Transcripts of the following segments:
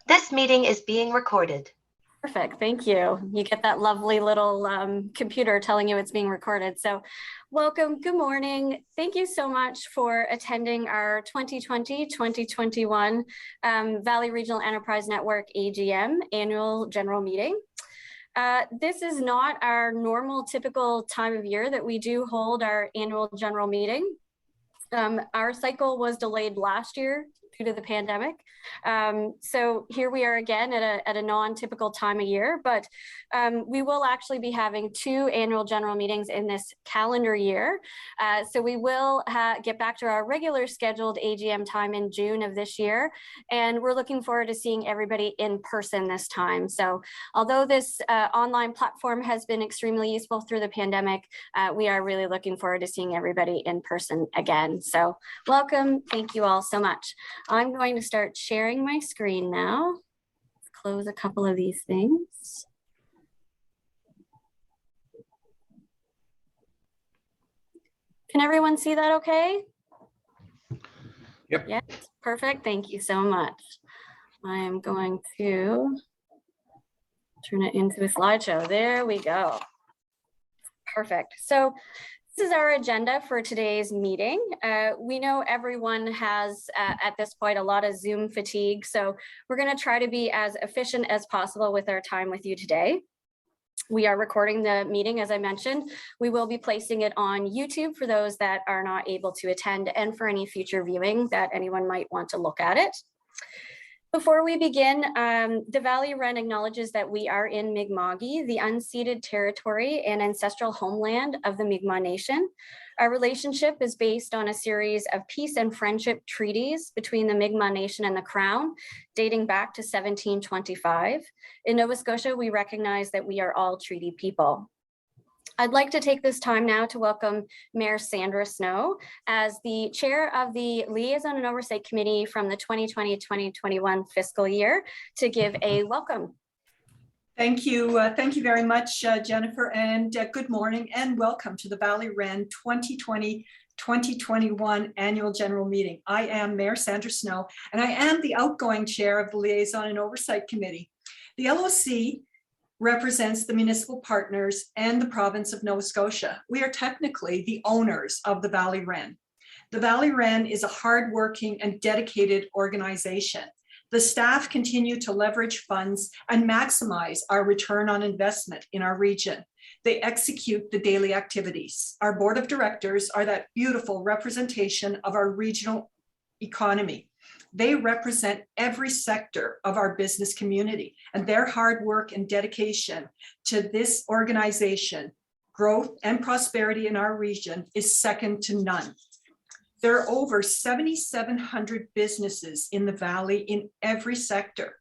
This meeting is being recorded. Perfect, thank you. You get that lovely little computer telling you it's being recorded. So welcome, good morning. Thank you so much for attending our 2020-2021 Valley Regional Enterprise Network AGM Annual General Meeting. This is not our normal typical time of year that we do hold our annual general meeting. Our cycle was delayed last year due to the pandemic. So here we are again at a non-typical time of year, but we will actually be having 2 annual general meetings in this calendar year. So we will get back to our regular scheduled AGM time in June of this year. And we're looking forward to seeing everybody in person this time. So although this online platform has been extremely useful through the pandemic, we are really looking forward to seeing everybody in person again. So welcome, thank you all so much. I'm going to start sharing my screen now. Let's close a couple of these things. Can everyone see that okay? Yep. Yes, perfect. Thank you so much. I am going to turn it into a slideshow. There we go. Perfect. So this is our agenda for today's meeting. We know everyone has, at this point, a lot of Zoom fatigue, so we're going to try to be as efficient as possible with our time with you today. We are recording the meeting, as I mentioned. We will be placing it on YouTube for those that are not able to attend and for any future viewing that anyone might want to look at it. Before we begin, the Valley Wren acknowledges that we are in Mi'kma'ki, the unceded territory and ancestral homeland of the Mi'kmaq Nation. Our relationship is based on a series of peace and friendship treaties between the Mi'kmaq Nation and the Crown, dating back to 1725. In Nova Scotia, we recognize that we are all treaty people. I'd like to take this time now to welcome Mayor Sandra Snow as the chair of the Liaison and Oversight Committee from the 2020-2021 fiscal year to give a welcome. Thank you very much, Jennifer, and good morning and welcome to the Valley Wren 2020-2021 Annual General Meeting. I am Mayor Sandra Snow, and I am the outgoing chair of the Liaison and Oversight Committee. The LOC represents the municipal partners and the province of Nova Scotia. We are technically the owners of the Valley Wren. The Valley Wren is a hardworking and dedicated organization. The staff continue to leverage funds and maximize our return on investment in our region. They execute the daily activities. Our board of directors are that beautiful representation of our regional economy. They represent every sector of our business community, and their hard work and dedication to this organization, growth and prosperity in our region is second to none. There are over 7,700 businesses in the Valley in every sector,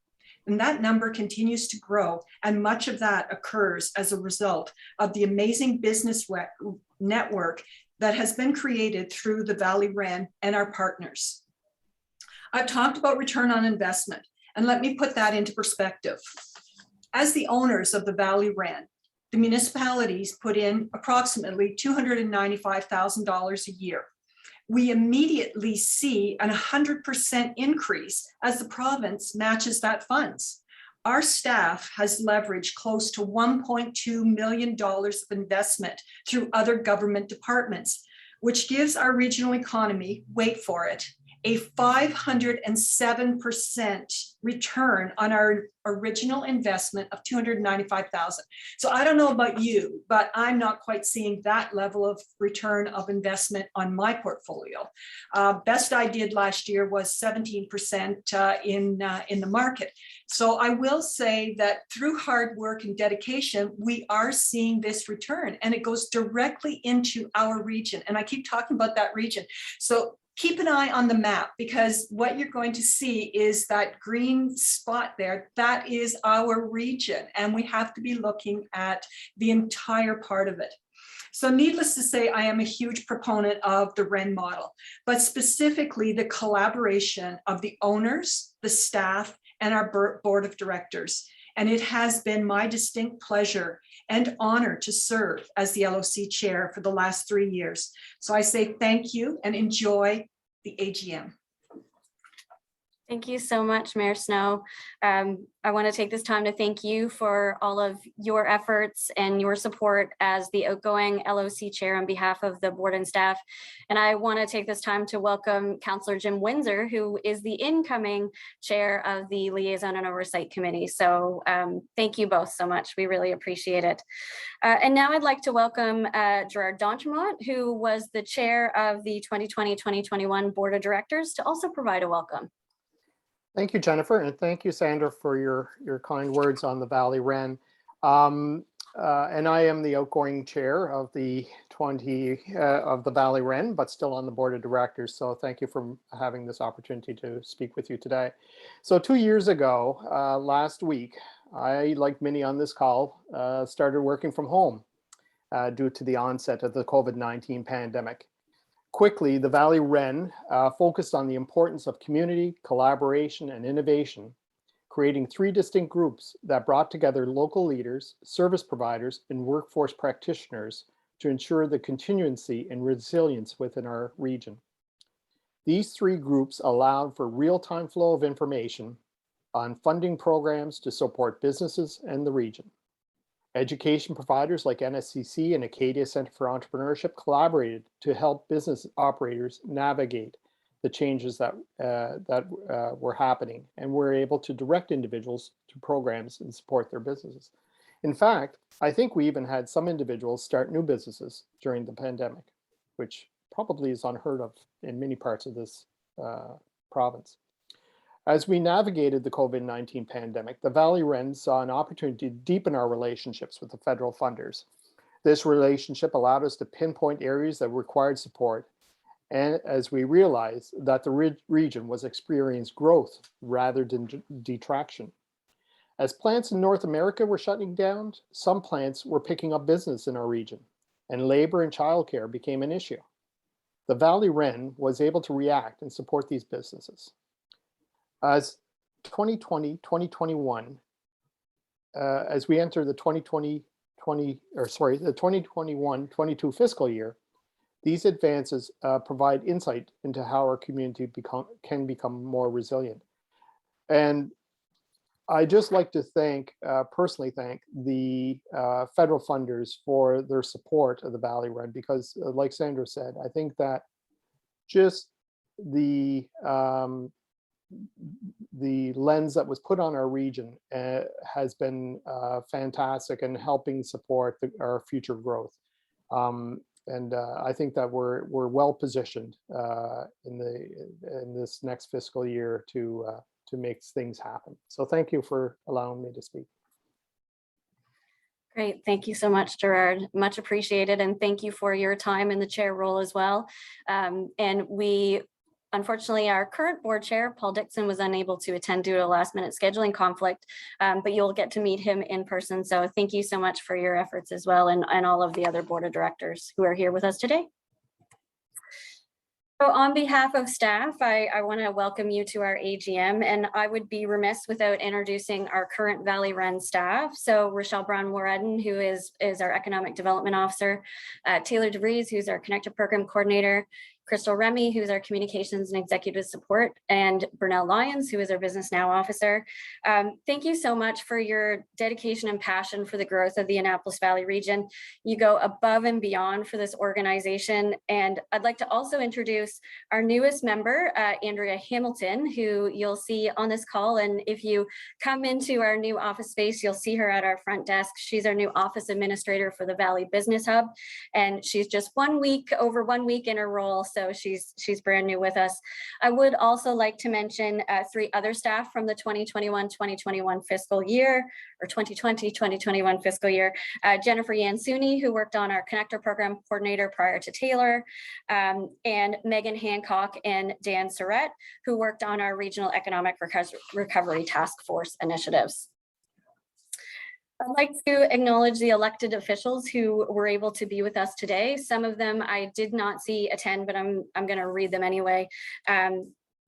and that number continues to grow, and much of that occurs as a result of the amazing business network that has been created through the Valley Wren and our partners. I've talked about return on investment, and let me put that into perspective. As the owners of the Valley Wren, the municipalities put in approximately $295,000 a year. We immediately see an 100% increase as the province matches that funds. Our staff has leveraged close to $1.2 million of investment through other government departments, which gives our regional economy, wait for it, a 507% return on our original investment of $295,000. So I don't know about you, but I'm not quite seeing that level of return of investment on my portfolio. Best I did last year was 17% in the market. So I will say that through hard work and dedication, we are seeing this return, and it goes directly into our region. And I keep talking about that region. So keep an eye on the map, because what you're going to see is that green spot there. That is our region, and we have to be looking at the entire part of it. So needless to say, I am a huge proponent of the Wren model, but specifically the collaboration of the owners, the staff, and our board of directors. And it has been my distinct pleasure and honor to serve as the LOC chair for the last 3 years. So I say thank you and enjoy the AGM. Thank you so much, Mayor Snow. I want to take this time to thank you for all of your efforts and your support as the outgoing LOC chair on behalf of the board and staff. And I want to take this time to welcome Councillor Jim Windsor, who is the incoming chair of the Liaison and Oversight Committee. So thank you both so much. We really appreciate it. And now I'd like to welcome Gerard D'Entremont, who was the chair of the 2020-2021 Board of Directors, to also provide a welcome. Thank you, Jennifer, and thank you, Sandra, for your kind words on the Valley Wren. And I am the outgoing chair of the Valley Wren, but still on the board of directors. So thank you for having this opportunity to speak with you today. So 2 years ago, last week, I, like many on this call, started working from home due to the onset of the COVID-19 pandemic. Quickly, the Valley Wren focused on the importance of community, collaboration, and innovation, creating 3 distinct groups that brought together local leaders, service providers, and workforce practitioners to ensure the continuancy and resilience within our region. These 3 groups allowed for real-time flow of information on funding programs to support businesses and the region. Education providers like NSCC and Acadia Centre for Entrepreneurship collaborated to help business operators navigate the changes that were happening, and were able to direct individuals to programs and support their businesses. In fact, I think we even had some individuals start new businesses during the pandemic, which probably is unheard of in many parts of this province. As we navigated the COVID-19 pandemic, the Valley Wren saw an opportunity to deepen our relationships with the federal funders. This relationship allowed us to pinpoint areas that required support, and as we realized that the region was experiencing growth rather than detraction. As plants in North America were shutting down, some plants were picking up business in our region, and labor and childcare became an issue. The Valley Wren was able to react and support these businesses. As 2020-2021, as we enter the 2021-22 fiscal year, these advances provide insight into how our community can become more resilient. And I just like to personally thank the federal funders for their support of the Valley Wren, because like Sandra said, I think that just the lens that was put on our region has been fantastic in helping support our future growth. And I think that we're well positioned in this next fiscal year to make things happen. So thank you for allowing me to speak. Great. Thank you so much, Gerard. Much appreciated. And thank you for your time in the chair role as well. And unfortunately, our current board chair, Paul Dixon, was unable to attend due to a last-minute scheduling conflict, but you'll get to meet him in person. So thank you so much for your efforts as well, and all of the other board of directors who are here with us today. So on behalf of staff, I want to welcome you to our AGM, and I would be remiss without introducing our current Valley Wren staff. So Rochelle Brown-Moredin, who is our Economic Development Officer, Taylor DeVries, who's our Connected Program Coordinator, Crystal Remy, who's our Communications and Executive Support, and Bernell Lyons, who is our Business Now Officer. Thank you so much for your dedication and passion for the growth of the Annapolis Valley region. You go above and beyond for this organization. And I'd like to also introduce our newest member, Andrea Hamilton, who you'll see on this call. And if you come into our new office space, you'll see her at our front desk. She's our new office administrator for the Valley Business Hub. And she's just over 1 week in her role. So she's brand new with us. I would also like to mention 3 other staff from the 2021-2021 fiscal year, or 2020-2021 fiscal year. Jennifer Yansuni, who worked on our Connector Program Coordinator prior to Taylor, and Megan Hancock and Dan Surrett, who worked on our Regional Economic Recovery Task Force initiatives. I'd like to acknowledge the elected officials who were able to be with us today. Some of them I did not see attend, but I'm going to read them anyway.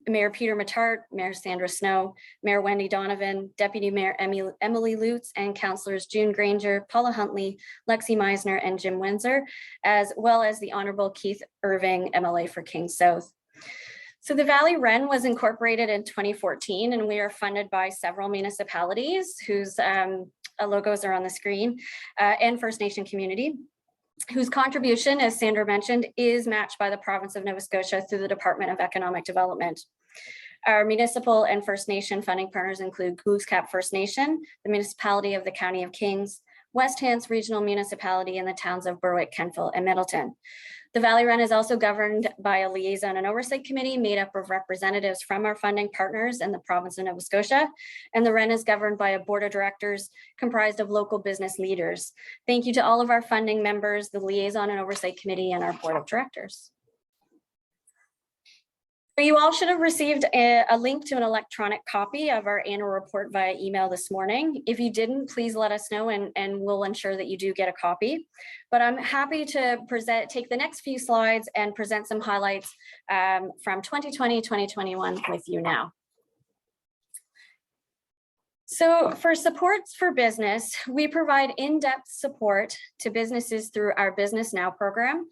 Mayor Peter Matart, Mayor Sandra Snow, Mayor Wendy Donovan, Deputy Mayor Emily Lutz, and Councillors June Granger, Paula Huntley, Lexi Meisner, and Jim Windsor, as well as the Honorable Keith Irving, MLA for King South. So the Valley Wren was incorporated in 2014, and we are funded by several municipalities whose logos are on the screen, and First Nation community, whose contribution, as Sandra mentioned, is matched by the province of Nova Scotia through the Department of Economic Development. Our municipal and First Nation funding partners include Glooscap First Nation, the municipality of the County of Kings, West Hants Regional Municipality, and the towns of Berwick, Kentville, and Middleton. The Valley Wren is also governed by a liaison and oversight committee made up of representatives from our funding partners in the province of Nova Scotia. And the Wren is governed by a board of directors comprised of local business leaders. Thank you to all of our funding members, the liaison and oversight committee, and our board of directors. You all should have received a link to an electronic copy of our annual report via email this morning. If you didn't, please let us know and we'll ensure that you do get a copy. But I'm happy to take the next few slides and present some highlights from 2020, 2021 with you now. So for Supports for Business, we provide in-depth support to businesses through our Business Now program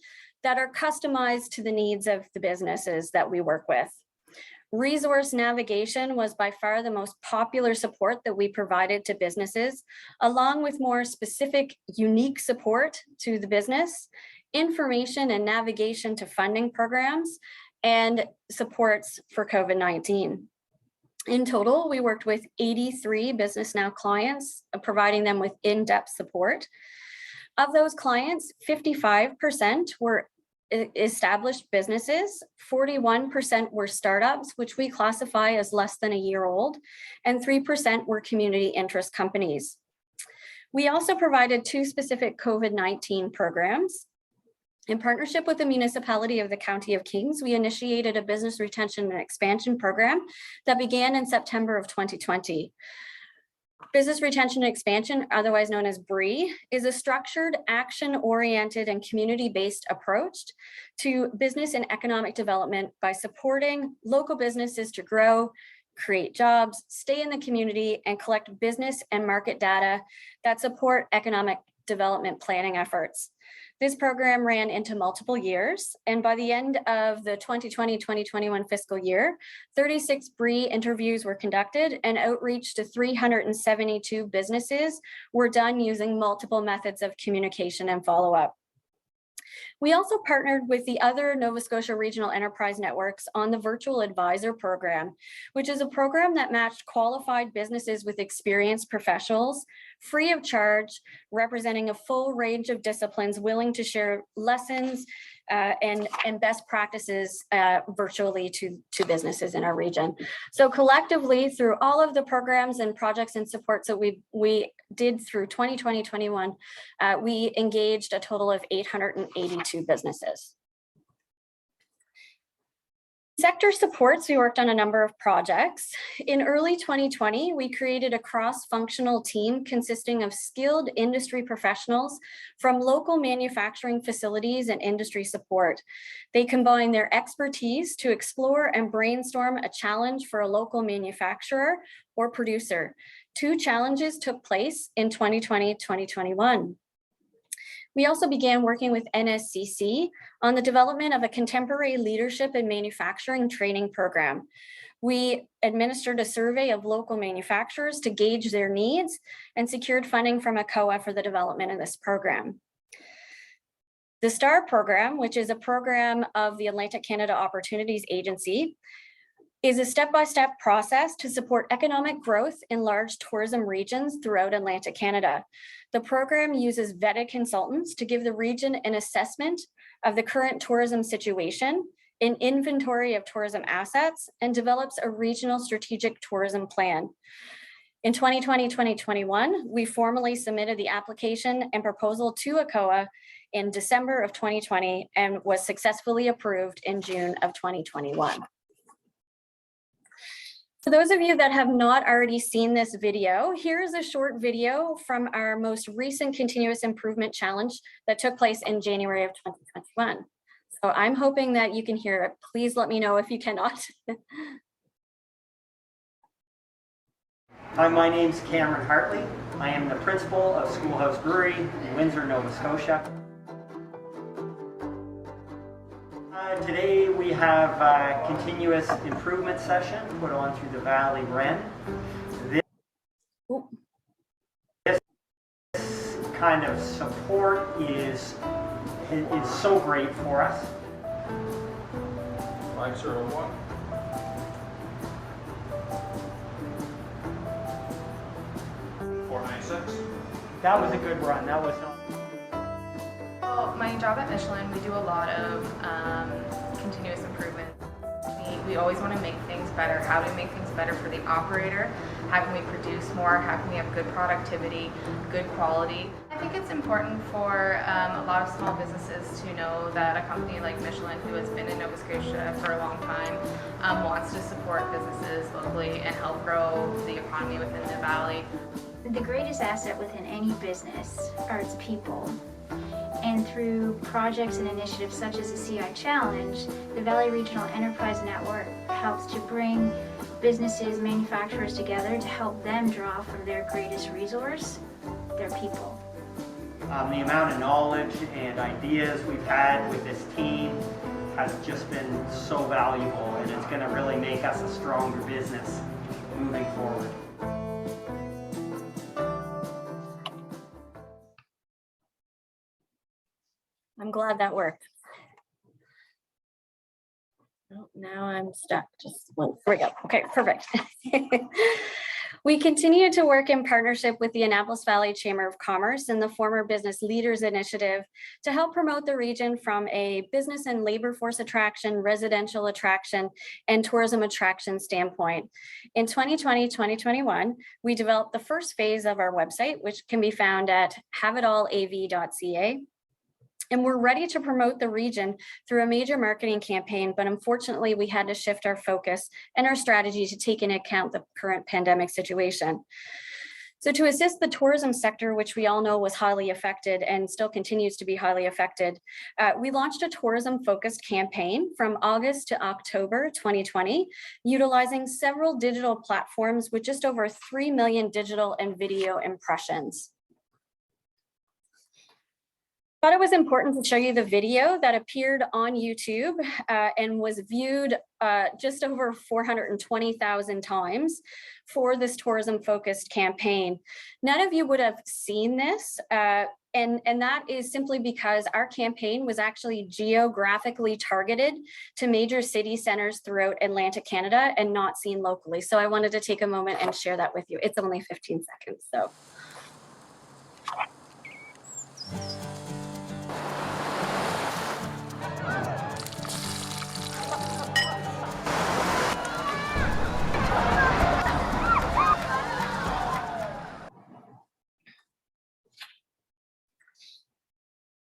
that are customized to the needs of the businesses that we work with. Resource navigation was by far the most popular support that we provided to businesses, along with more specific, unique support to the business, information and navigation to funding programs, and supports for COVID-19. In total, we worked with 83 Business Now clients, providing them with in-depth support. Of those clients, 55% were established businesses, 41% were startups, which we classify as less than a year old, and 3% were community interest companies. We also provided 2 specific COVID-19 programs. In partnership with the municipality of the County of Kings, we initiated a business retention and expansion program that began in September of 2020. Business Retention and Expansion, otherwise known as BRE, is a structured, action-oriented, and community-based approach to business and economic development by supporting local businesses to grow, create jobs, stay in the community, and collect business and market data that support economic development planning efforts. This program ran into multiple years, and by the end of the 2020-2021 fiscal year, 36 BRE interviews were conducted and outreach to 372 businesses were done using multiple methods of communication and follow-up. We also partnered with the other Nova Scotia regional enterprise networks on the Virtual Advisor Program, which is a program that matched qualified businesses with experienced professionals, free of charge, representing a full range of disciplines willing to share lessons and best practices virtually to businesses in our region. So collectively, through all of the programs and projects and supports that we did through 2020-21, we engaged a total of 882 businesses. Sector supports, we worked on a number of projects. In early 2020, we created a cross-functional team consisting of skilled industry professionals from local manufacturing facilities and industry support. They combine their expertise to explore and brainstorm a challenge for a local manufacturer or producer. 2 challenges took place in 2020-2021. We also began working with NSCC on the development of a contemporary leadership and manufacturing training program. We administered a survey of local manufacturers to gauge their needs and secured funding from ACOA for the development of this program. The STAR program, which is a program of the Atlantic Canada Opportunities Agency, is a step-by-step process to support economic growth in large tourism regions throughout Atlantic Canada. The program uses vetted consultants to give the region an assessment of the current tourism situation, an inventory of tourism assets, and develops a regional strategic tourism plan. In 2020-2021, we formally submitted the application and proposal to ACOA in December of 2020 and was successfully approved in June of 2021. For those of you that have not already seen this video, here's a short video from our most recent continuous improvement challenge that took place in January of 2021. So I'm hoping that you can hear it. Please let me know if you cannot. Hi, my name's Cameron Hartley. I am the principal of Schoolhouse Brewery in Windsor, Nova Scotia. Today we have a continuous improvement session put on through the Valley Wren. This kind of support is so great for us. 501. That was a good run. That was not. Well, my job at Michelin, we do a lot of continuous improvement. We always want to make things better. How do we make things better for the operator? How can we produce more? How can we have good productivity, good quality? I think it's important for a lot of small businesses to know that a company like Michelin, who has been in Nova Scotia for a long time, wants to support businesses locally and help grow the economy within the valley. The greatest asset within any business are its people. And through projects and initiatives such as the CI Challenge, the Valley Regional Enterprise Network helps to bring businesses, manufacturers together to help them draw from their greatest resource, their people. The amount of knowledge and ideas we've had with this team has just been so valuable, and it's going to really make us a stronger business moving forward. I'm glad that worked. Oh, now I'm stuck. Just one. There we go. Okay, perfect. We continue to work in partnership with the Annapolis Valley Chamber of Commerce and the Former Business Leaders Initiative to help promote the region from a business and labor force attraction, residential attraction, and tourism attraction standpoint. In 2020-2021, we developed the first phase of our website, which can be found at haveitallav.ca. And we're ready to promote the region through a major marketing campaign, but unfortunately we had to shift our focus and our strategy to take into account the current pandemic situation. So to assist the tourism sector, which we all know was highly affected and still continues to be highly affected, we launched a tourism-focused campaign from August to October 2020, utilizing several digital platforms with just over 3 million digital and video impressions. Thought it was important to show you the video that appeared on YouTube and was viewed just over 420,000 times for this tourism-focused campaign. None of you would have seen this, and that is simply because our campaign was actually geographically targeted to major city centers throughout Atlantic Canada and not seen locally. So I wanted to take a moment and share that with you. It's only 15 seconds, so.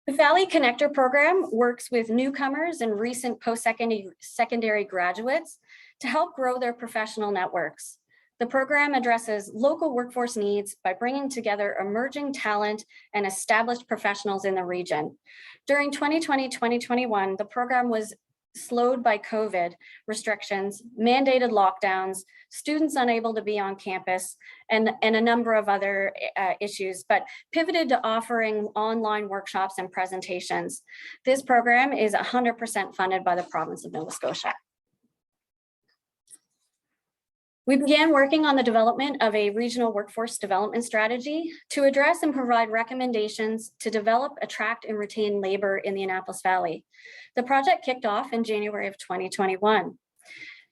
The Valley Connector program works with newcomers and recent post-secondary graduates to help grow their professional networks. The program addresses local workforce needs by bringing together emerging talent and established professionals in the region. During 2020-2021, the program was slowed by COVID restrictions, mandated lockdowns, students unable to be on campus, and a number of other issues, but pivoted to offering online workshops and presentations. This program is 100% funded by the province of Nova Scotia. We began working on the development of a regional workforce development strategy to address and provide recommendations to develop, attract, and retain labor in the Annapolis Valley. The project kicked off in January of 2021.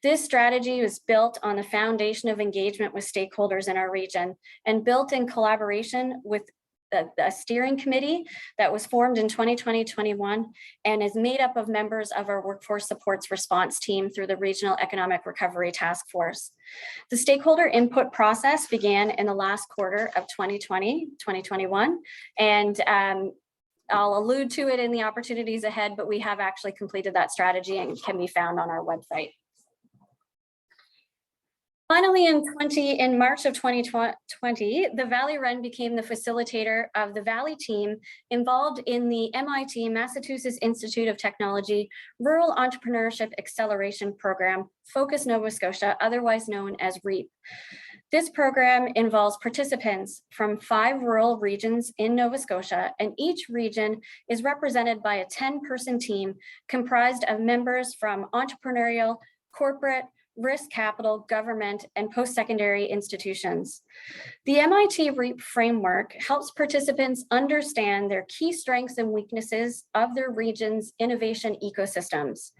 This strategy was built on the foundation of engagement with stakeholders in our region and built in collaboration with a steering committee that was formed in 2020-21 and is made up of members of our workforce supports response team through the Regional Economic Recovery Task Force. The stakeholder input process began in the last quarter of 2020-2021, and I'll allude to it in the opportunities ahead, but we have actually completed that strategy and can be found on our website. Finally, in March of 2020, the Valley Wren became the facilitator of the Valley team involved in the MIT, Massachusetts Institute of Technology Rural Entrepreneurship Acceleration Program, Focus Nova Scotia, otherwise known as REAP. This program involves participants from 5 rural regions in Nova Scotia, and each region is represented by a 10-person team comprised of members from entrepreneurial, corporate, risk capital, government, and post-secondary institutions. The MIT REAP framework helps participants understand their key strengths and weaknesses of their region's innovation ecosystems.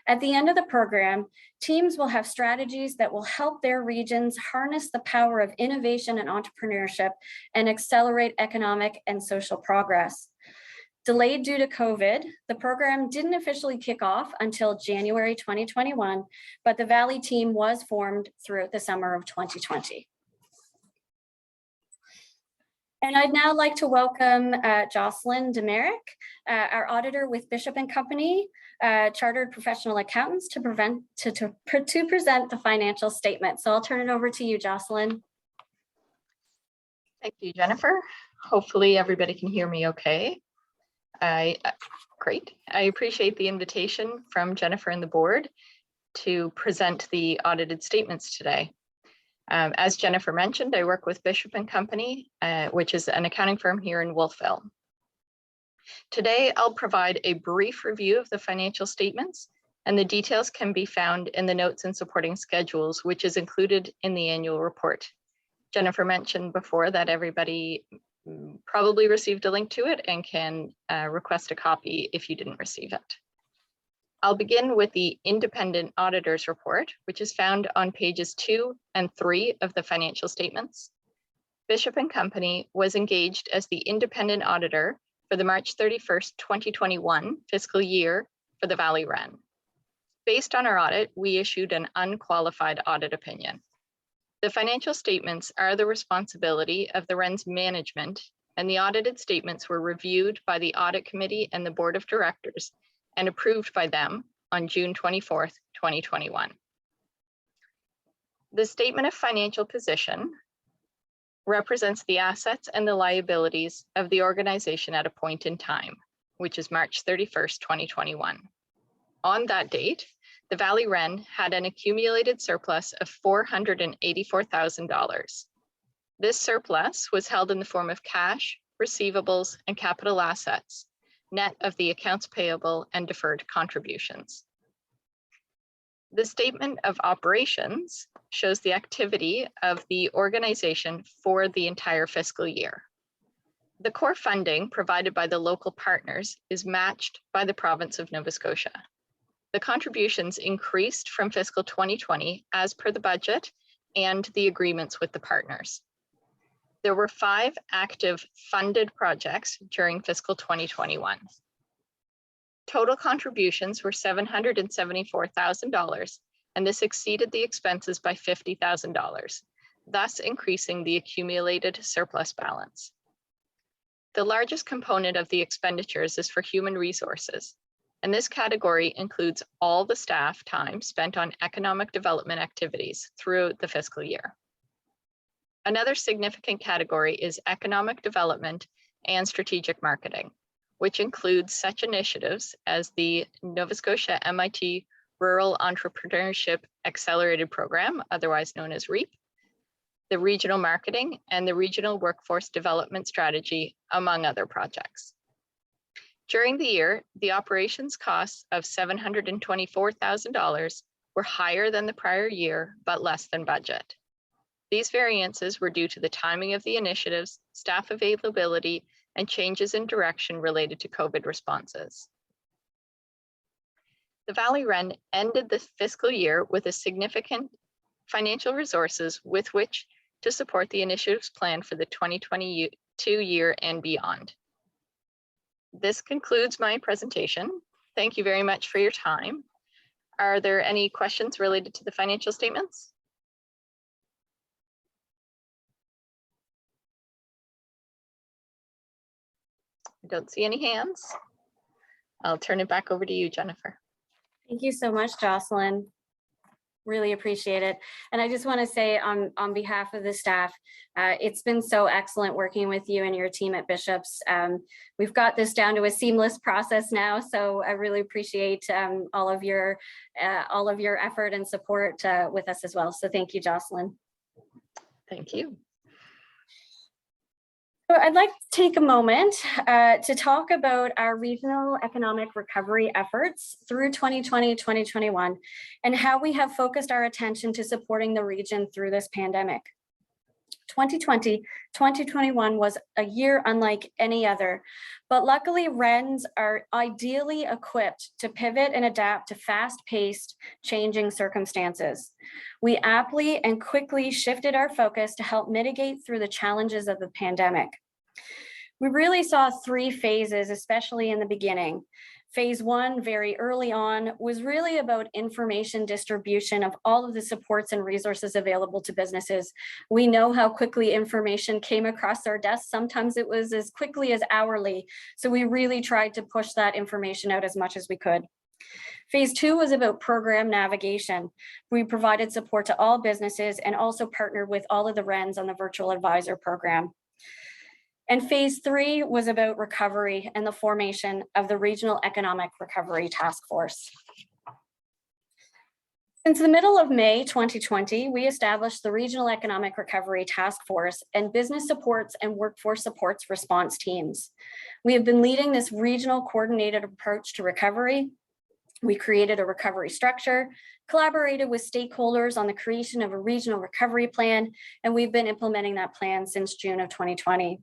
At the end of the program, teams will have strategies that will help their regions harness the power of innovation and entrepreneurship and accelerate economic and social progress. Delayed due to COVID, the program didn't officially kick off until January 2021, but the Valley team was formed throughout the summer of 2020. And I'd now like to welcome Jocelyn Demerick, our auditor with Bishop and Company, Chartered Professional Accountants, to present the financial statement. So I'll turn it over to you, Jocelyn. Thank you, Jennifer. Hopefully everybody can hear me okay. Great. I appreciate the invitation from Jennifer and the board to present the audited statements today. As Jennifer mentioned, I work with Bishop and Company, which is an accounting firm here in Wolfville. Today, I'll provide a brief review of the financial statements, and the details can be found in the notes and supporting schedules, which is included in the annual report. Jennifer mentioned before that everybody probably received a link to it and can request a copy if you didn't receive it. I'll begin with the independent auditor's report, which is found on pages 2 and 3 of the financial statements. Bishop and Company was engaged as the independent auditor for the March 31st, 2021 fiscal year for the Valley Wren. Based on our audit, we issued an unqualified audit opinion. The financial statements are the responsibility of the Wren's management, and the audited statements were reviewed by the audit committee and the board of directors and approved by them on June 24th, 2021. The statement of financial position represents the assets and the liabilities of the organization at a point in time, which is March 31st, 2021. On that date, the Valley Wren had an accumulated surplus of $484,000. This surplus was held in the form of cash, receivables, and capital assets, net of the accounts payable and deferred contributions. The statement of operations shows the activity of the organization for the entire fiscal year. The core funding provided by the local partners is matched by the province of Nova Scotia. The contributions increased from fiscal 2020 as per the budget and the agreements with the partners. There were 5 active funded projects during fiscal 2021. Total contributions were $774,000, and this exceeded the expenses by $50,000, thus increasing the accumulated surplus balance. The largest component of the expenditures is for human resources, and this category includes all the staff time spent on economic development activities throughout the fiscal year. Another significant category is economic development and strategic marketing, which includes such initiatives as the Nova Scotia MIT Rural Entrepreneurship Accelerated Program, otherwise known as REAP, the regional marketing, and the regional workforce development strategy, among other projects. During the year, the operations costs of $724,000 were higher than the prior year, but less than budget. These variances were due to the timing of the initiatives, staff availability, and changes in direction related to COVID responses. The Valley Wren ended the fiscal year with a significant financial resources with which to support the initiatives planned for the 2022 year and beyond. This concludes my presentation. Thank you very much for your time. Are there any questions related to the financial statements? I don't see any hands. I'll turn it back over to you, Jennifer. Thank you so much, Jocelyn. Really appreciate it. And I just want to say on behalf of the staff, it's been so excellent working with you and your team at Bishop's. We've got this down to a seamless process now, so I really appreciate all of your effort and support with us as well. So thank you, Jocelyn. Thank you. So I'd like to take a moment to talk about our regional economic recovery efforts through 2020-2021 and how we have focused our attention to supporting the region through this pandemic. 2020-2021 was a year unlike any other, but luckily RENs are ideally equipped to pivot and adapt to fast-paced changing circumstances. We aptly and quickly shifted our focus to help mitigate through the challenges of the pandemic. We really saw 3 phases, especially in the beginning. Phase 1, very early on, was really about information distribution of all of the supports and resources available to businesses. We know how quickly information came across our desks. Sometimes it was as quickly as hourly. So we really tried to push that information out as much as we could. Phase 2 was about program navigation. We provided support to all businesses and also partnered with all of the RENs on the virtual advisor program. And phase 3 was about recovery and the formation of the Regional Economic Recovery Task Force. Since the middle of May 2020, we established the Regional Economic Recovery Task Force and Business Supports and Workforce Supports response teams. We have been leading this regional coordinated approach to recovery. We created a recovery structure, collaborated with stakeholders on the creation of a regional recovery plan, and we've been implementing that plan since June of 2020.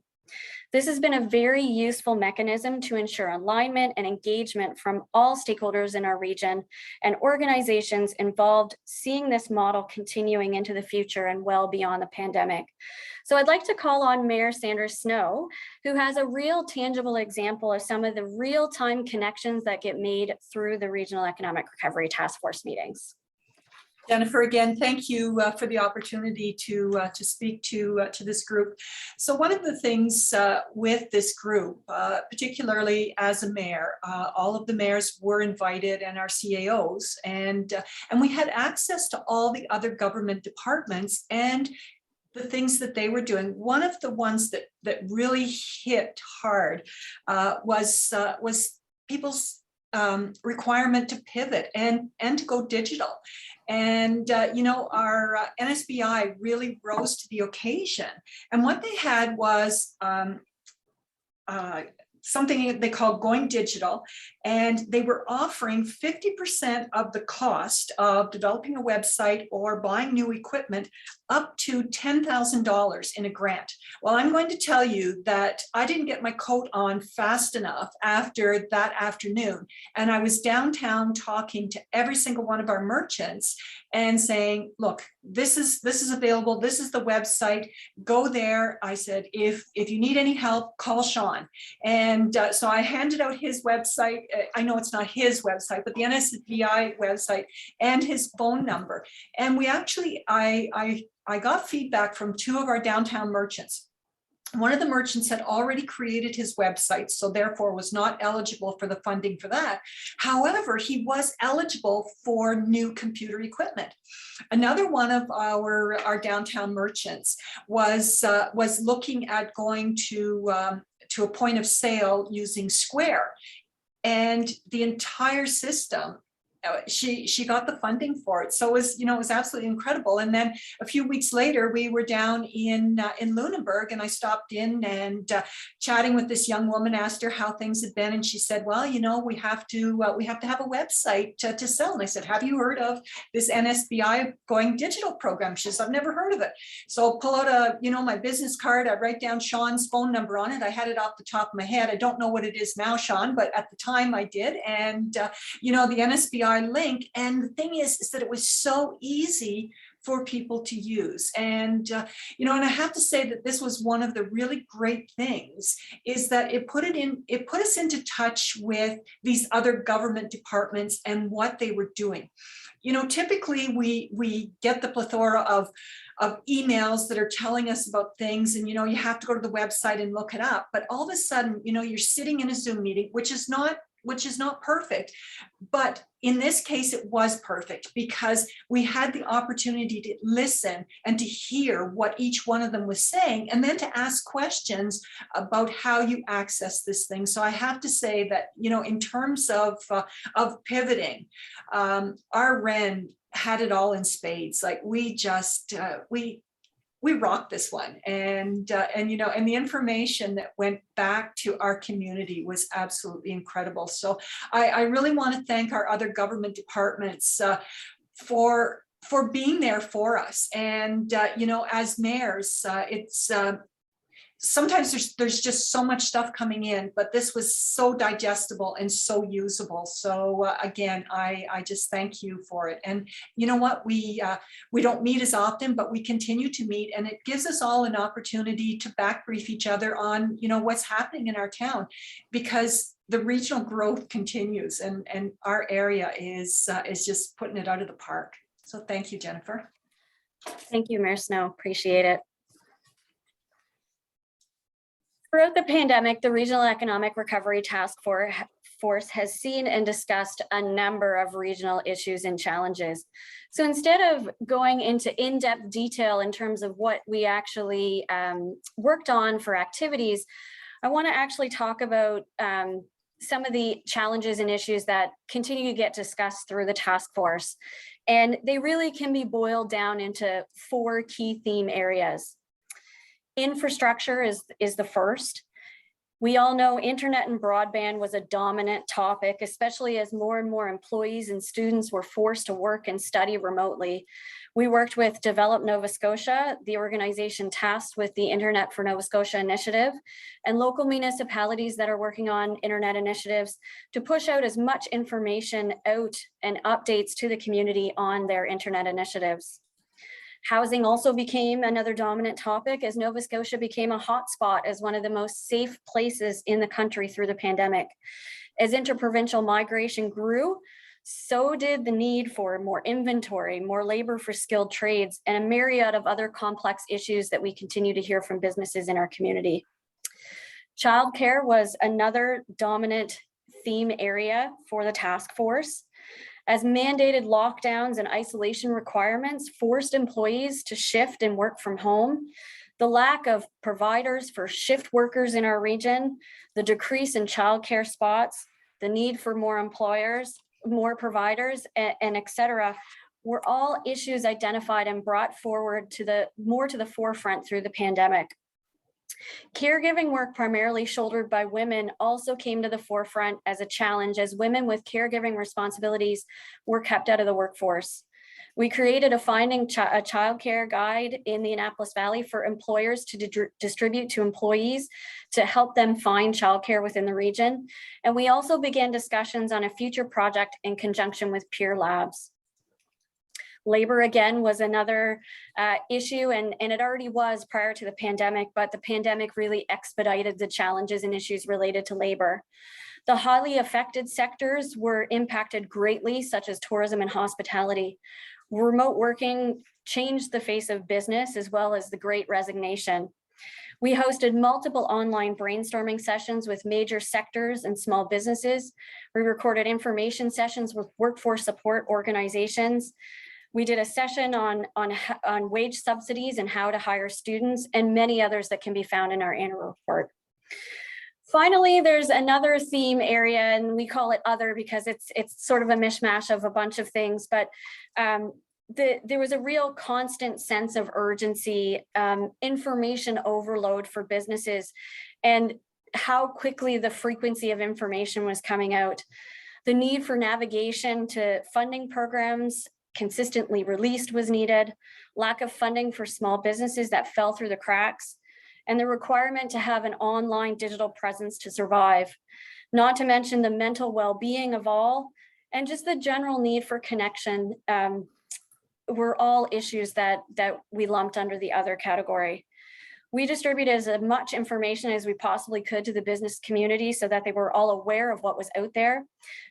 This has been a very useful mechanism to ensure alignment and engagement from all stakeholders in our region and organizations involved, seeing this model continuing into the future and well beyond the pandemic. So I'd like to call on Mayor Sandra Snow, who has a real tangible example of some of the real-time connections that get made through the Regional Economic Recovery Task Force meetings. Jennifer, again, thank you for the opportunity to speak to this group. So one of the things with this group, particularly as a mayor, all of the mayors were invited and our CAOs, and we had access to all the other government departments and the things that they were doing. One of the ones that really hit hard was people's requirement to pivot and to go digital. And, you know, our NSBI really rose to the occasion. And what they had was something they called Going Digital, and they were offering 50% of the cost of developing a website or buying new equipment up to $10,000 in a grant. Well, I'm going to tell you that I didn't get my coat on fast enough after that afternoon. And I was downtown talking to every single one of our merchants and saying, look, this is available. This is the website. Go there. I said, if you need any help, call Sean. And so I handed out his website. I know it's not his website, but the NSBI website and his phone number. And we actually, I got feedback from 2 of our downtown merchants. One of the merchants had already created his website, so therefore was not eligible for the funding for that. However, he was eligible for new computer equipment. Another one of our downtown merchants was looking at going to a point of sale using Square, and the entire system, she got the funding for it. So it was, you know, it was absolutely incredible. And then a few weeks later, we were down in Lunenburg, and I stopped in and chatting with this young woman, asked her how things had been. And she said, well, you know, we have to have a website to sell. And I said, have you heard of this NSBI Going Digital program? She said, I've never heard of it. So I'll pull out my business card. I write down Sean's phone number on it. I had it off the top of my head. I don't know what it is now, Sean, but at the time I did. And, you know, the NSBI link. And the thing is that it was so easy for people to use. And, you know, and I have to say that this was one of the really great things, is that it put us into touch with these other government departments and what they were doing. You know, typically we get the plethora of emails that are telling us about things, and, you know, you have to go to the website and look it up. But all of a sudden, you know, you're sitting in a Zoom meeting, which is not perfect. But in this case, it was perfect, because we had the opportunity to listen and to hear what each one of them was saying, and then to ask questions about how you access this thing. So I have to say that, you know, in terms of pivoting, our REN had it all in spades. Like we we rocked this one. And you know, and the information that went back to our community was absolutely incredible. So I really want to thank our other government departments for being there for us. And you know, as mayors, it's sometimes there's just so much stuff coming in, but this was so digestible and so usable. So again, I just thank you for it. And you know what, we don't meet as often, but we continue to meet, and it gives us all an opportunity to back brief each other on, you know, what's happening in our town, because the regional growth continues, and our area is just putting it out of the park. So thank you, Jennifer. Thank you, Mayor Snow. Appreciate it. Throughout the pandemic, the Regional Economic Recovery Task Force has seen and discussed a number of regional issues and challenges. So instead of going into in-depth detail in terms of what we actually worked on for activities, I want to actually talk about some of the challenges and issues that continue to get discussed through the task force. And they really can be boiled down into 4 key theme areas. Infrastructure is the first. We all know internet and broadband was a dominant topic, especially as more and more employees and students were forced to work and study remotely. We worked with Develop Nova Scotia, the organization tasked with the Internet for Nova Scotia initiative, and local municipalities that are working on internet initiatives to push out as much information out and updates to the community on their internet initiatives. Housing also became another dominant topic as Nova Scotia became a hotspot as one of the most safe places in the country through the pandemic. As interprovincial migration grew, so did the need for more inventory, more labor for skilled trades, and a myriad of other complex issues that we continue to hear from businesses in our community. Childcare was another dominant theme area for the task force. As mandated lockdowns and isolation requirements forced employees to shift and work from home, the lack of providers for shift workers in our region, the decrease in childcare spots, the need for more employers, more providers, and et cetera, were all issues identified and brought forward more to the forefront through the pandemic. Caregiving work primarily shouldered by women also came to the forefront as a challenge as women with caregiving responsibilities were kept out of the workforce. We created a finding a childcare guide in the Annapolis Valley for employers to distribute to employees to help them find childcare within the region. And we also began discussions on a future project in conjunction with Peer Labs. Labor, again, was another issue, and it already was prior to the pandemic, but the pandemic really expedited the challenges and issues related to labor. The highly affected sectors were impacted greatly, such as tourism and hospitality. Remote working changed the face of business as well as the Great Resignation. We hosted multiple online brainstorming sessions with major sectors and small businesses. We recorded information sessions with workforce support organizations. We did a session on wage subsidies and how to hire students, and many others that can be found in our annual report. Finally, there's another theme area, and we call it other because it's sort of a mishmash of a bunch of things, but there was a real constant sense of urgency, information overload for businesses, and how quickly the frequency of information was coming out. The need for navigation to funding programs consistently released was needed, lack of funding for small businesses that fell through the cracks, and the requirement to have an online digital presence to survive, not to mention the mental well-being of all, and just the general need for connection were all issues that we lumped under the other category. We distributed as much information as we possibly could to the business community so that they were all aware of what was out there.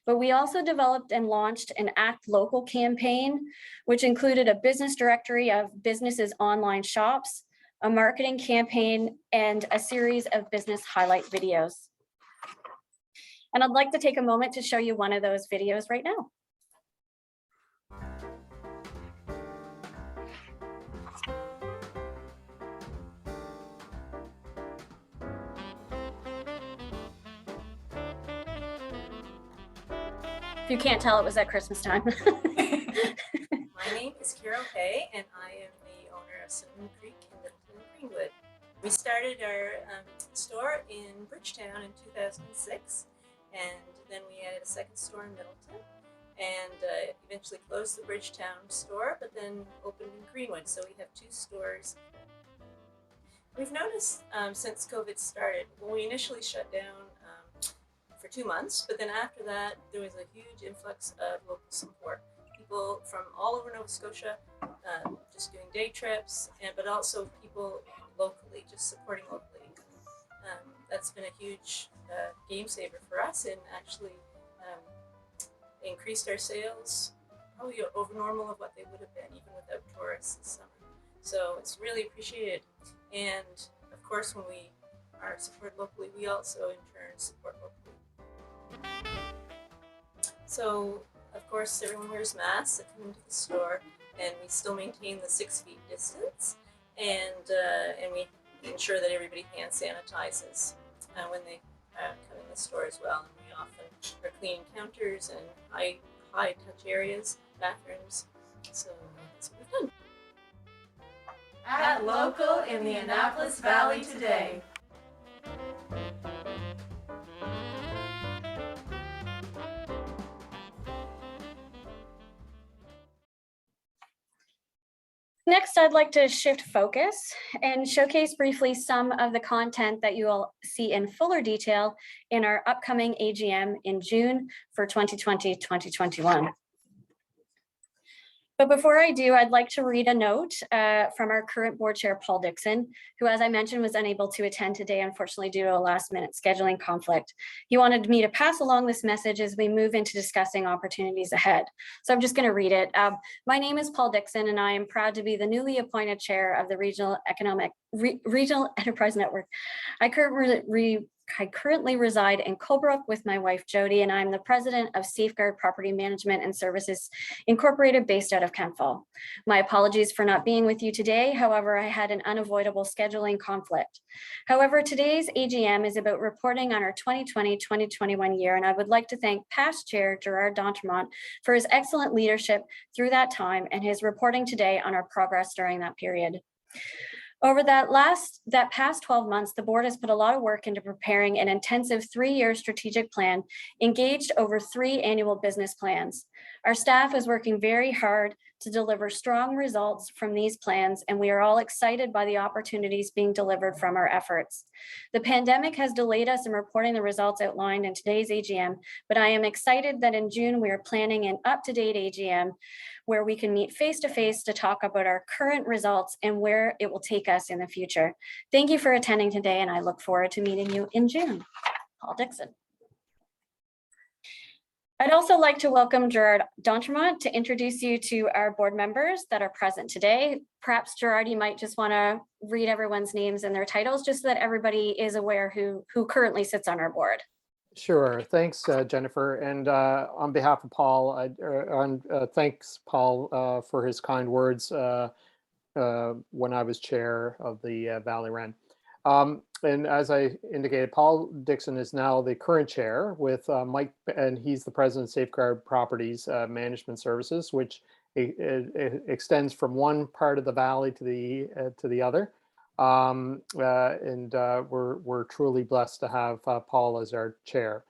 But we also developed and launched an Act Local campaign, which included a business directory of businesses' online shops, a marketing campaign, and a series of business highlight videos. And I'd like to take a moment to show you one of those videos right now. If you can't tell, it was at Christmas time. My name is Carol Kay, and I am the owner of Cinnamon Creek in the We started our store in Bridgetown in 2006, and then we added a second store in Middleton, and eventually closed the Bridgetown store, but then opened in Greenwood. So we have 2 stores. We've noticed since COVID started, when we initially shut down for 2 months, but then after that, there was a huge influx of local support. People from all over Nova Scotia, just doing day trips, but also people locally, just supporting locally. That's been a huge game saver for us, and actually increased our sales probably over normal of what they would have been even without tourists this summer. So it's really appreciated. And of course, when we are supported locally, we also in turn support locally. So of course, everyone wears masks that come into the store, and we still maintain the 6 feet distance, and we ensure that everybody hand sanitizes when they come in the store as well. And we often are cleaning counters and high touch areas, bathrooms. So that's what we've done. At Local in the Annapolis Valley today. Next, I'd like to shift focus and showcase briefly some of the content that you will see in fuller detail in our upcoming AGM in June for 2020-2021. But before I do, I'd like to read a note from our current board chair, Paul Dickson, who, as I mentioned, was unable to attend today, unfortunately, due to a last-minute scheduling conflict. He wanted me to pass along this message as we move into discussing opportunities ahead. So I'm just going to read it. My name is Paul Dickson, and I am proud to be the newly appointed chair of the Regional Enterprise Network. I currently reside in Colebrook with my wife, Jody, and I'm the president of Safeguard Property Management and Services Incorporated based out of Kemptville. My apologies for not being with you today. However, I had an unavoidable scheduling conflict. However, today's AGM is about reporting on our 2020-2021 year, and I would like to thank past chair Gerard D'Entremont for his excellent leadership through that time and his reporting today on our progress during that period. Over that past 12 months, the board has put a lot of work into preparing an intensive 3-year strategic plan, engaged over 3 annual business plans. Our staff is working very hard to deliver strong results from these plans, and we are all excited by the opportunities being delivered from our efforts. The pandemic has delayed us in reporting the results outlined in today's AGM, but I am excited that in June we are planning an up-to-date AGM where we can meet face-to-face to talk about our current results and where it will take us in the future. Thank you for attending today, and I look forward to meeting you in June. Paul Dickson. I'd also like to welcome Gerard D'Entremont to introduce you to our board members that are present today. Perhaps Gerard, you might just want to read everyone's names and their titles just so that everybody is aware who currently sits on our board. Sure. Thanks, Jennifer. And on behalf of Paul, thanks, Paul, for his kind words when I was chair of the Valley Wren. And as I indicated, Paul Dickson is now the current chair with Mike, and he's the president of Safeguard Properties Management Services, which it extends from one part of the valley to the other. We're truly blessed to have Paul as our chair.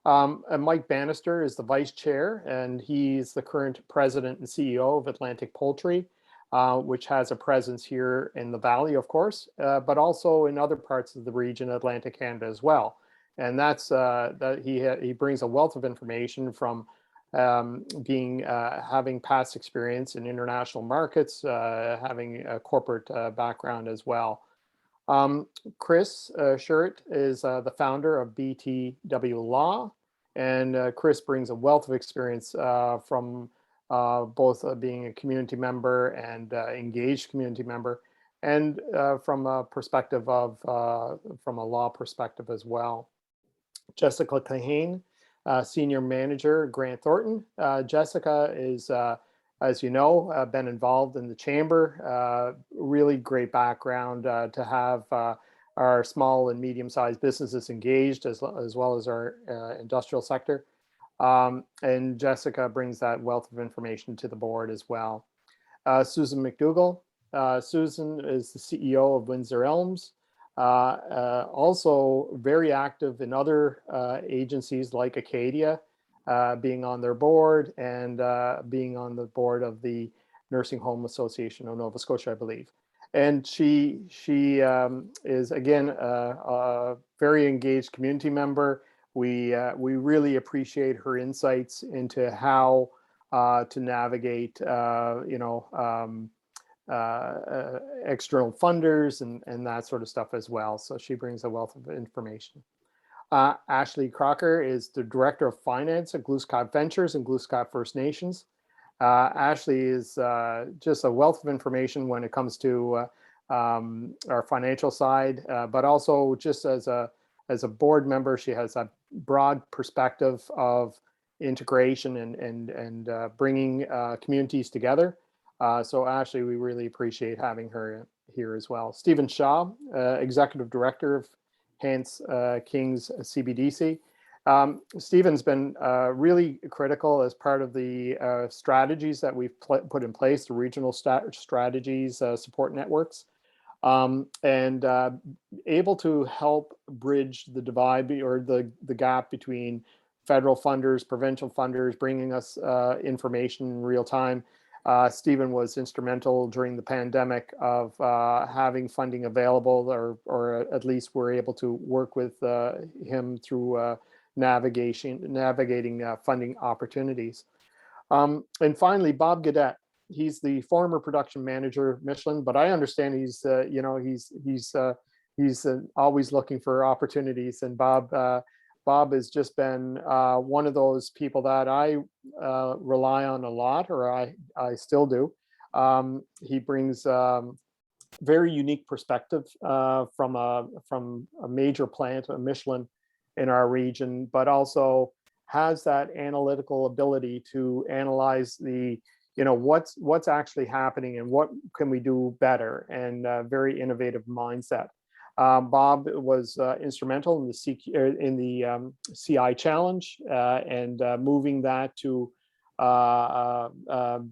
And Mike Bannister is the vice chair, and he's the current president and CEO of Atlantic Poultry, which has a presence here in the valley, of course, but also in other parts of the region, Atlantic Canada as well. And that's that he brings a wealth of information from having past experience in international markets, having a corporate background as well. Chris Sherritt is the founder of BTW Law, and Chris brings a wealth of experience from both being a community member and engaged community member, and from a perspective of from a law perspective as well. Jessica Kahane, Senior Manager, Grant Thornton. Jessica is, as you know, been involved in the chamber. Really great background to have our small and medium-sized businesses engaged as well as our industrial sector. And Jessica brings that wealth of information to the board as well. Susan McDougall. Susan is the CEO of Windsor Elms. Also very active in other agencies like Acadia, being on their board and being on the board of the Nursing Home Association of Nova Scotia, I believe. And she is again a very engaged community member. We really appreciate her insights into how to navigate external funders and that sort of stuff as well. So she brings a wealth of information. Ashley Crocker is the Director of Finance at Gluskab Ventures and Gluskab First Nations. Ashley is just a wealth of information when it comes to our financial side, but also just as a board member, she has a broad perspective of integration and bringing communities together. So Ashley, we really appreciate having her here as well. Stephen Shaw, Executive Director of Hants Kings CBDC. Stephen's been really critical as part of the strategies that we've put in place, the regional strategies, support networks, and able to help bridge the divide or the gap between federal funders, provincial funders, bringing us information in real time. Stephen was instrumental during the pandemic of having funding available, or at least we're able to work with him through navigating funding opportunities. And finally, Bob Gaudette. He's the former production manager of Michelin, but I understand he's always looking for opportunities. And Bob has just been one of those people that I rely on a lot, or I still do. He brings very unique perspective from a major plant, a Michelin in our region, but also has that analytical ability to analyze what's actually happening and what can we do better, and very innovative mindset. Bob was instrumental in the CI Challenge and moving that to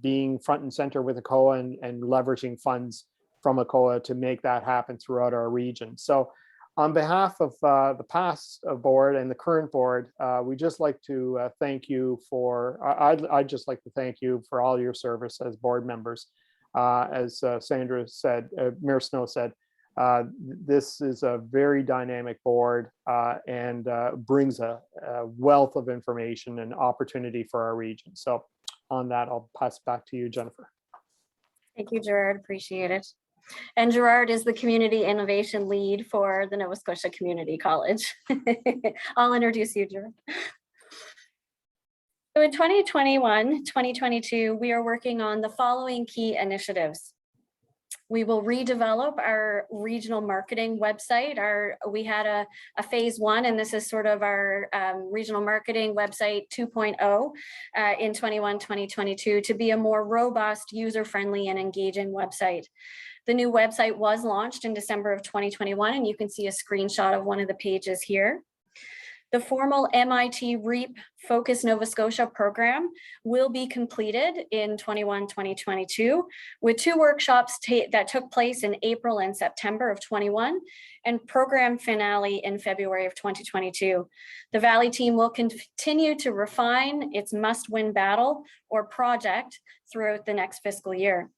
being front and center with ACOA and leveraging funds from ACOA to make that happen throughout our region. So on behalf of the past board and the current board, we just like to thank you for, I'd just like to thank you for all your service as board members. As Sandra said, Mayor Snow said, this is a very dynamic board and brings a wealth of information and opportunity for our region. So on that, I'll pass back to you, Jennifer. Thank you, Gerard. Appreciate it. And Gerard is the Community Innovation Lead for the Nova Scotia Community College. I'll introduce you, Gerard. So in 2021-2022, we are working on the following key initiatives. We will redevelop our regional marketing website. We had a phase 1, and this is sort of our regional marketing website 2.0 in 2021-2022 to be a more robust, user-friendly, and engaging website. The new website was launched in December of 2021, and you can see a screenshot of one of the pages here. The formal MIT REAP Focus Nova Scotia program will be completed in 2021-2022 with 2 workshops that took place in April and September of 21 and program finale in February of 2022. The Valley team will continue to refine its must-win battle or project throughout the next fiscal year.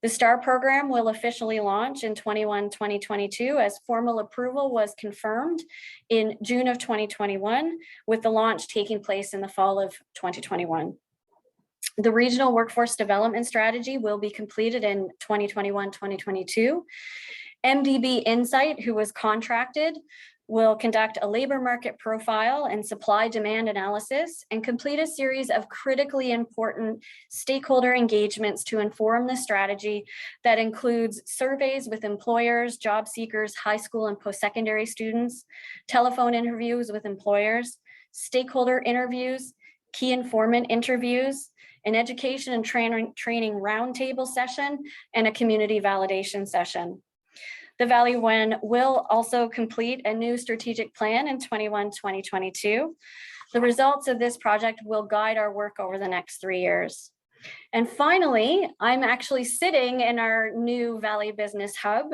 The STAR program will officially launch in 2021-2022 as formal approval was confirmed in June of 2021, with the launch taking place in the fall of 2021. The regional workforce development strategy will be completed in 2021-2022. MDB Insight, who was contracted, will conduct a labor market profile and supply demand analysis and complete a series of critically important stakeholder engagements to inform the strategy that includes surveys with employers, job seekers, high school and post-secondary students, telephone interviews with employers, stakeholder interviews, key informant interviews, an education and training roundtable session, and a community validation session. The Valley One will also complete a new strategic plan in 2021-2022. The results of this project will guide our work over the next 3 years. And finally, I'm actually sitting in our new Valley Business Hub.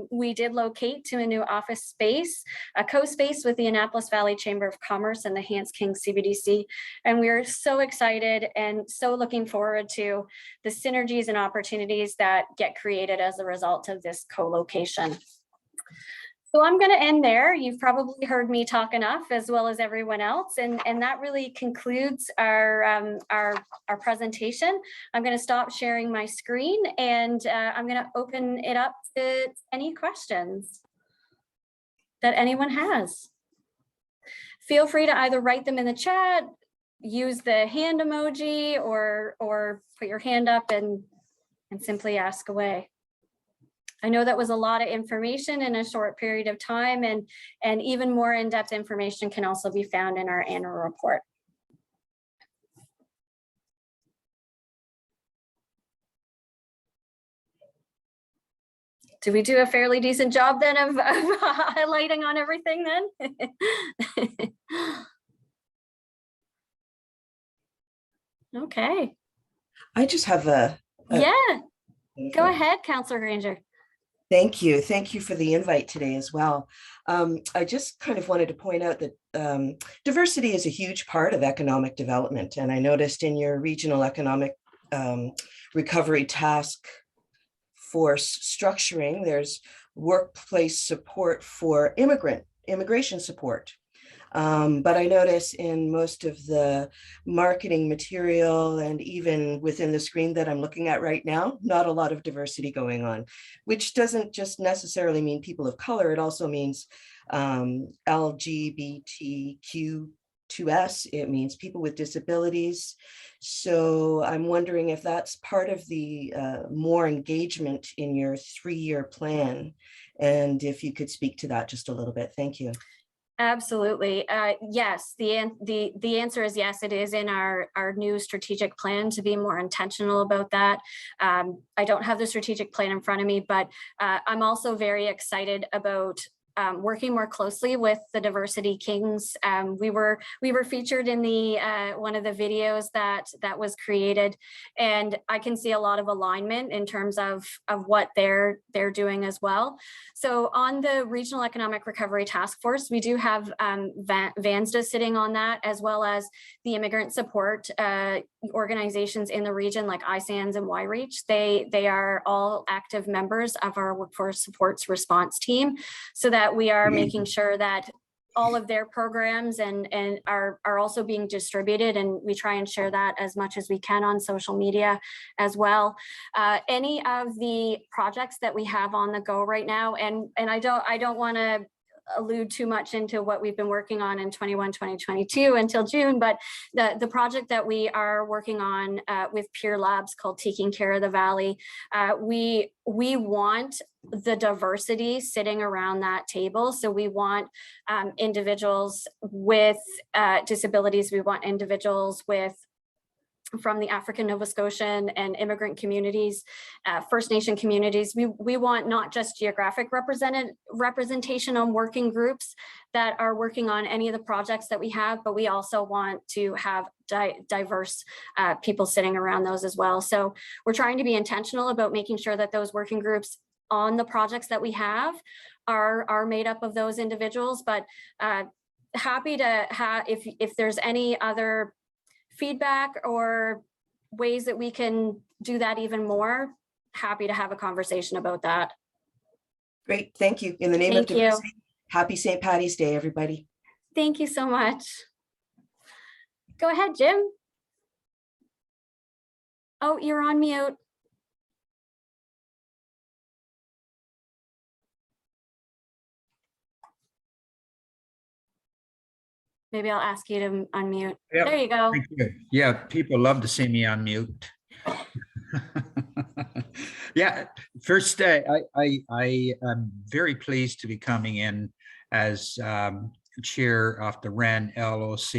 We did locate to a new office space, a co-space with the Annapolis Valley Chamber of Commerce and the Hans King CBDC. And we are so excited and so looking forward to the synergies and opportunities that get created as a result of this co-location. So I'm going to end there. You've probably heard me talk enough, as well as everyone else, and that really concludes our presentation. I'm going to stop sharing my screen, and I'm going to open it up to any questions that anyone has. Feel free to either write them in the chat, use the hand emoji, or put your hand up and simply ask away. I know that was a lot of information in a short period of time, and even more in-depth information can also be found in our annual report. Did we do a fairly decent job then of highlighting on everything then? Okay. I just have a Yeah, go ahead, Councillor Granger. Thank you. Thank you for the invite today as well. I just kind of wanted to point out that diversity is a huge part of economic development. And I noticed in your regional economic recovery task force structuring, there's workplace support for immigration support. But I notice in most of the marketing material and even within the screen that I'm looking at right now, not a lot of diversity going on, which doesn't just necessarily mean people of color. It also means LGBTQ2S. It means people with disabilities. So I'm wondering if that's part of the more engagement in your 3-year plan. And if you could speak to that just a little bit. Thank you. Absolutely. Yes, the answer is yes. It is in our new strategic plan to be more intentional about that. I don't have the strategic plan in front of me, but I'm also very excited about working more closely with the Diversity Kings. We were featured in the one of the videos that was created, and I can see a lot of alignment in terms of what they're doing as well. So on the Regional Economic Recovery Task Force, we do have VANSDA sitting on that, as well as the immigrant support organizations in the region like ISANS and YReach. They are all active members of our workforce supports response team, so that we are making sure that all of their programs and are also being distributed, and we try and share that as much as we can on social media as well. Any of the projects that we have on the go right now, and I don't want to allude too much into what we've been working on in 2021-2022 until June, but the project that we are working on with Peer Labs called Taking Care of the Valley, we want the diversity sitting around that table. So we want individuals with disabilities, we want individuals from the African, Nova Scotian and immigrant communities, First Nation communities. We want not just geographic representation on working groups that are working on any of the projects that we have, but we also want to have diverse people sitting around those as well. So we're trying to be intentional about making sure that those working groups on the projects that we have are made up of those individuals, but happy to have, if there's any other feedback or ways that we can do that even more, happy to have a conversation about that. Great, thank you. In the name of diversity, happy St. Paddy's Day, everybody. Thank you so much. Go ahead, Jim. Oh, you're on mute. Maybe I'll ask you to unmute. Yep. There you go. Thank you. Yeah, people love to see me on mute. Yeah, first, I am very pleased to be coming in as chair of the REN LOC.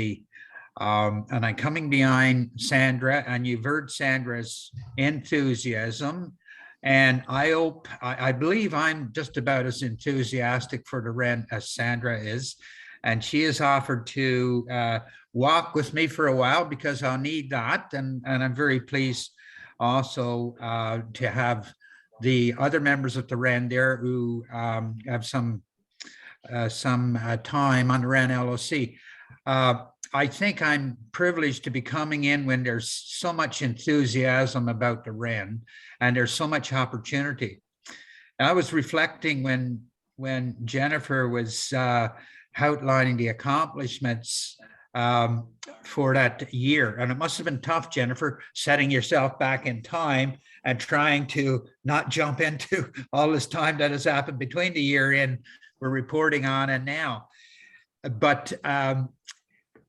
And I'm coming behind Sandra, and you've heard Sandra's enthusiasm. And I believe I'm just about as enthusiastic for the REN as Sandra is. And she has offered to walk with me for a while because I'll need that. And I'm very pleased also to have the other members of the REN there who have some time on the REN LOC. I think I'm privileged to be coming in when there's so much enthusiasm about the REN and there's so much opportunity. I was reflecting when Jennifer was outlining the accomplishments for that year. And it must have been tough, Jennifer, setting yourself back in time and trying to not jump into all this time that has happened between the year in we're reporting on and now. But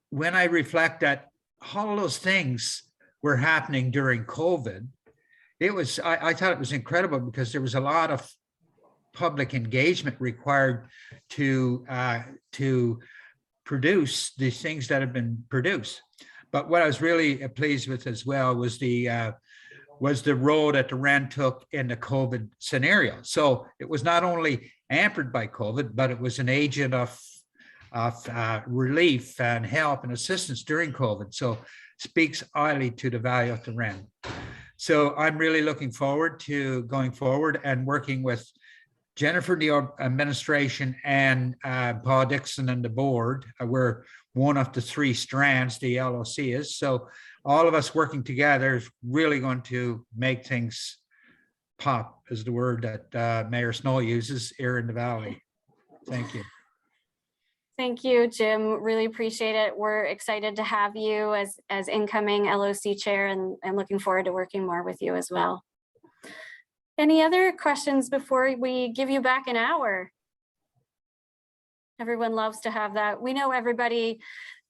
when I reflect that all those things were happening during COVID, it was, I thought it was incredible because there was a lot of public engagement required to produce these things that have been produced. But what I was really pleased with as well was the role that the REN took in the COVID scenario. So it was not only hampered by COVID, but it was an agent of relief and help and assistance during COVID. So speaks highly to the value of the REN. So I'm really looking forward to going forward and working with Jennifer, the administration, and Paul Dixon and the board. We're one of the three strands the LOC is. So all of us working together is really going to make things pop, is the word that Mayor Snow uses here in the Valley. Thank you. Thank you, Jim. Really appreciate it. We're excited to have you as incoming LOC chair and looking forward to working more with you as well. Any other questions before we give you back an hour? Everyone loves to have that. We know everybody,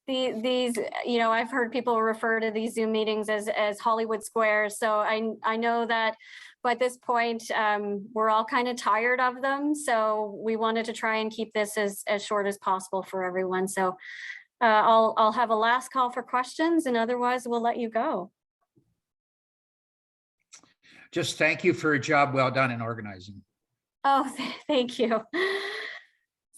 these, you know, I've heard people refer to these Zoom meetings as Hollywood Squares. So I know that by this point, we're all kind of tired of them. So we wanted to try and keep this as short as possible for everyone. So I'll have a last call for questions, and otherwise we'll let you go. Just thank you for a job well done in organizing. Oh, thank you.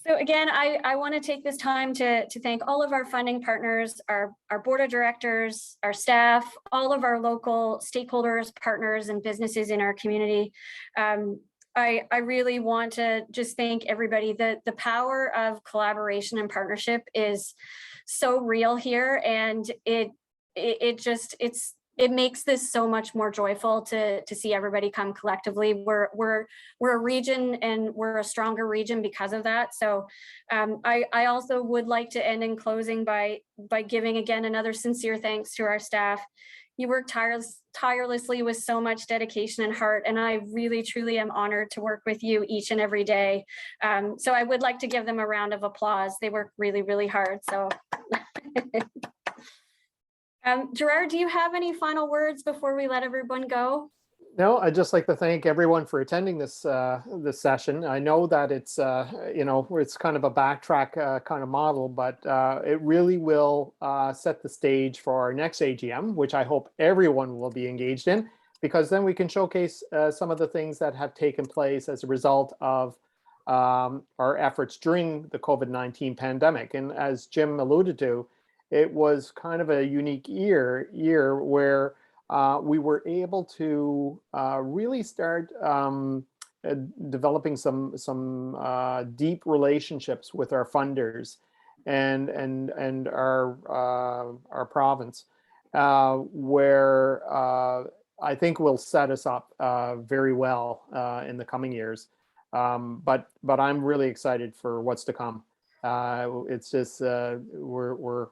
So again, I want to take this time to thank all of our funding partners, our board of directors, our staff, all of our local stakeholders, partners, and businesses in our community. I really want to just thank everybody. The power of collaboration and partnership is so real here, and it makes this so much more joyful to see everybody come collectively. We're a region, and we're a stronger region because of that. So I also would like to end in closing by giving again another sincere thanks to our staff. You work tirelessly with so much dedication and heart, and I really truly am honored to work with you each and every day. So I would like to give them a round of applause. They work really, really hard. So. Gerard, do you have any final words before we let everyone go? No, I'd just like to thank everyone for attending this this session. I know that it's you know, it's kind of a backtrack kind of model, but it really will set the stage for our next AGM, which I hope everyone will be engaged in, because then we can showcase some of the things that have taken place as a result of our efforts during the COVID-19 pandemic. And as Jim alluded to, it was kind of a unique year where we were able to really start developing some deep relationships with our funders and our province, where I think will set us up very well in the coming years. But I'm really excited for what's to come. It's just we're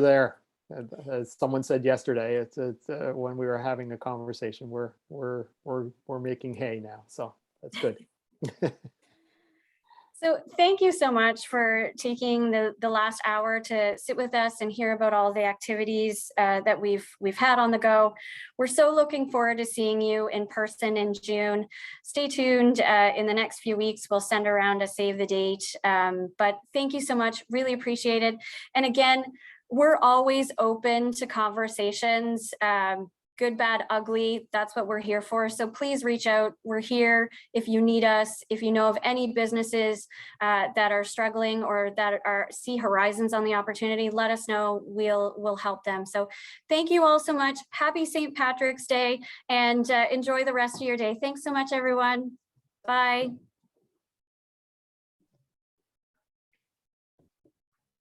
there. As someone said yesterday, it's when we were having a conversation, we're making hay now, so that's good. So thank you so much for taking the last hour to sit with us and hear about all the activities that we've had on the go. We're so looking forward to seeing you in person in June. Stay tuned. In the next few weeks, we'll send around a save the date. But thank you so much. Really appreciate it. And again, we're always open to conversations. good, bad, ugly. That's what we're here for. So please reach out. We're here if you need us. If you know of any businesses that are struggling or that see horizons on the opportunity, let us know. We'll help them. So thank you all so much. Happy St. Patrick's Day, and enjoy the rest of your day. Thanks so much, everyone. Bye.